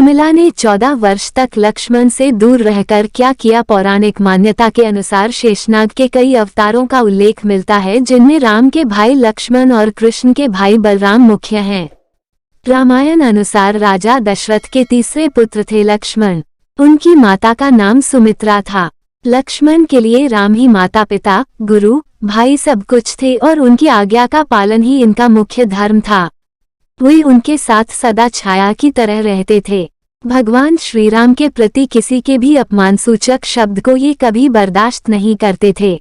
उर्मिला ने 14 वर्ष तक लक्ष्मण से दूर रहकर क्या किया। पौराणिक मान्यता के अनुसार शेषनाग के कई अवतारों का उल्लेख मिलता है, जिनमें राम के भाई लक्ष्मण और कृष्ण के भाई बलराम मुख्य हैं। रामायण अनुसार राजा दशरथ के तीसरे पुत्र थे लक्ष्मण। उनकी माता का नाम सुमित्रा था। लक्ष्मण के लिए राम ही माता पिता, गुरु, भाई सब कुछ थे और उनकी आज्ञा का पालन ही इनका मुख्य धर्म था। वे उनके साथ सदा छाया की तरह रहते थे। भगवान श्री राम के प्रति किसी के भी अपमानसूचक शब्द को ये कभी बर्दाश्त नहीं करते थे।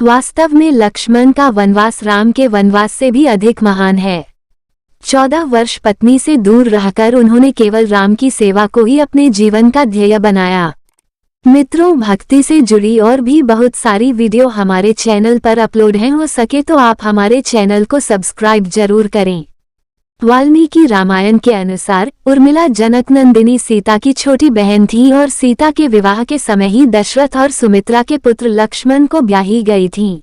वास्तव में लक्ष्मण का वनवास राम के वनवास से भी अधिक महान है। 14 वर्ष पत्नी से दूर रहकर उन्होंने केवल राम की सेवा को ही अपने जीवन का ध्येय बनाया। मित्रों, भक्ति से जुड़ी और भी बहुत सारी वीडियो हमारे चैनल पर अपलोड हैं। हो सके तो आप हमारे चैनल को सब्सक्राइब जरूर करें। वाल्मीकि रामायण के अनुसार उर्मिला जनकनंदिनी सीता की छोटी बहन थी और सीता के विवाह के समय ही दशरथ और सुमित्रा के पुत्र लक्ष्मण को ब्याही गई थीं।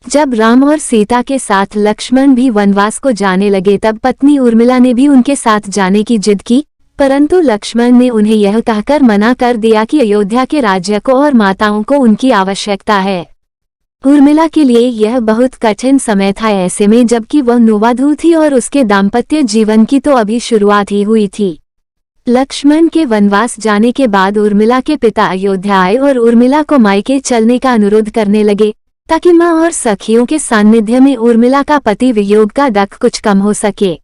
जब राम और सीता के साथ लक्ष्मण भी वनवास को जाने लगे तब पत्नी उर्मिला ने भी उनके साथ जाने की जिद की, परंतु लक्ष्मण ने उन्हें यह कहकर मना कर दिया कि अयोध्या के राज्य को और माताओं को उनकी आवश्यकता है। उर्मिला के लिए यह बहुत कठिन समय था, ऐसे में जबकि वह नववधू थी और उसके दाम्पत्य जीवन की तो अभी शुरुआत ही हुई थी। लक्ष्मण के वनवास जाने के बाद उर्मिला के पिता अयोध्या आए और उर्मिला को मायके चलने का अनुरोध करने लगे, ताकि मां और सखियों के सान्निध्य में उर्मिला का पति वियोग का दुख कुछ कम हो सके।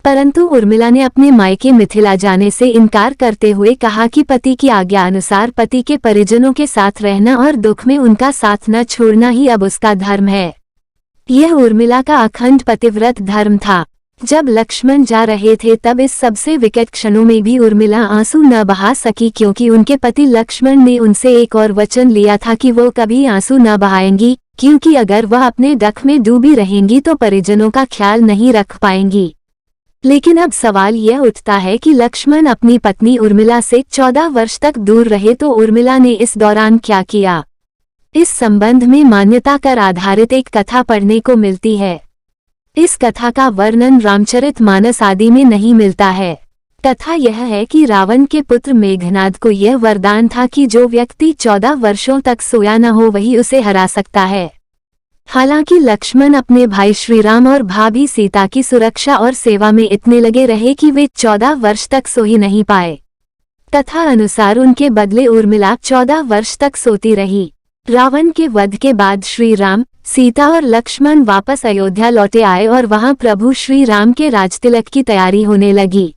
परंतु उर्मिला ने अपने मायके मिथिला जाने से इनकार करते हुए कहा कि पति की आज्ञा अनुसार पति के परिजनों के साथ रहना और दुख में उनका साथ न छोड़ना ही अब उसका धर्म है। यह उर्मिला का अखंड पतिव्रत धर्म था। जब लक्ष्मण जा रहे थे तब इस सबसे विकट क्षणों में भी उर्मिला आंसू न बहा सकी, क्योंकि उनके पति लक्ष्मण ने उनसे एक और वचन लिया था कि वो कभी आंसू न बहाएंगी, क्योंकि अगर वह अपने दुख में डूबी रहेंगी तो परिजनों का ख्याल नहीं रख पाएंगी। लेकिन अब सवाल यह उठता है कि लक्ष्मण अपनी पत्नी उर्मिला से 14 वर्ष तक दूर रहे तो उर्मिला ने इस दौरान क्या किया। इस संबंध में मान्यता पर आधारित एक कथा पढ़ने को मिलती है। इस कथा का वर्णन रामचरितमानस आदि में नहीं मिलता है। कथा यह है कि रावण के पुत्र मेघनाद को यह वरदान था कि जो व्यक्ति 14 वर्षों तक सोया न हो वही उसे हरा सकता है। हालांकि लक्ष्मण अपने भाई श्रीराम और भाभी सीता की सुरक्षा और सेवा में इतने लगे रहे कि वे 14 वर्ष तक सो ही नहीं पाए। कथा अनुसार उनके बदले उर्मिला 14 वर्ष तक सोती रही। रावण के वध के बाद श्री राम, सीता और लक्ष्मण वापस अयोध्या लौटे आए और वहां प्रभु श्री राम के राजतिलक की तैयारी होने लगी।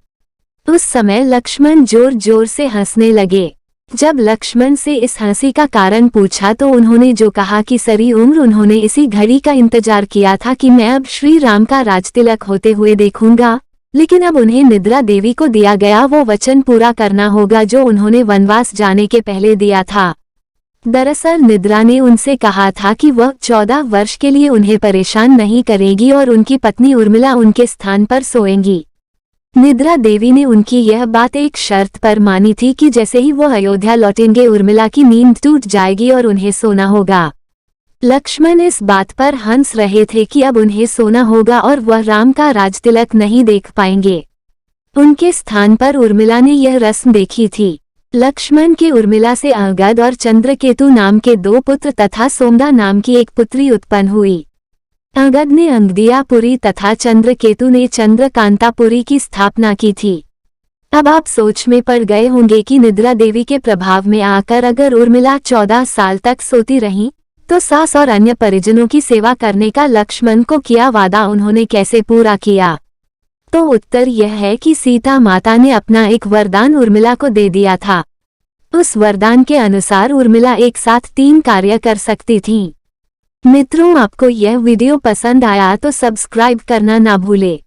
उस समय लक्ष्मण जोर जोर से हंसने लगे। जब लक्ष्मण से इस हंसी का कारण पूछा तो उन्होंने जो कहा कि सारी उम्र उन्होंने इसी घड़ी का इंतजार किया था कि मैं अब श्री राम का राजतिलक होते हुए देखूंगा, लेकिन अब उन्हें निद्रा देवी को दिया गया वो वचन पूरा करना होगा जो उन्होंने वनवास जाने के पहले दिया था। दरअसल निद्रा ने उनसे कहा था कि वह 14 वर्ष के लिए उन्हें परेशान नहीं करेगी और उनकी पत्नी उर्मिला उनके स्थान पर सोएंगी। निद्रा देवी ने उनकी यह बात एक शर्त पर मानी थी कि जैसे ही वह अयोध्या लौटेंगे उर्मिला की नींद टूट जाएगी और उन्हें सोना होगा। लक्ष्मण इस बात पर हंस रहे थे कि अब उन्हें सोना होगा और वह राम का राजतिलक नहीं देख पाएंगे। उनके स्थान पर उर्मिला ने यह रस्म देखी थी। लक्ष्मण के उर्मिला से अंगद और चंद्रकेतु नाम के 2 पुत्र तथा सोमदा नाम की एक पुत्री उत्पन्न हुई। अंगद ने अंगदियापुरी तथा चंद्रकेतु ने चंद्रकांतापुरी की स्थापना की थी। अब आप सोच में पड़ गए होंगे कि निद्रा देवी के प्रभाव में आकर अगर उर्मिला 14 साल तक सोती रहीं, तो सास और अन्य परिजनों की सेवा करने का लक्ष्मण को किया वादा उन्होंने कैसे पूरा किया। तो उत्तर यह है कि सीता माता ने अपना एक वरदान उर्मिला को दे दिया था। उस वरदान के अनुसार उर्मिला एक साथ 3 कार्य कर सकती थीं। मित्रों, आपको यह वीडियो पसंद आया तो सब्सक्राइब करना ना भूले।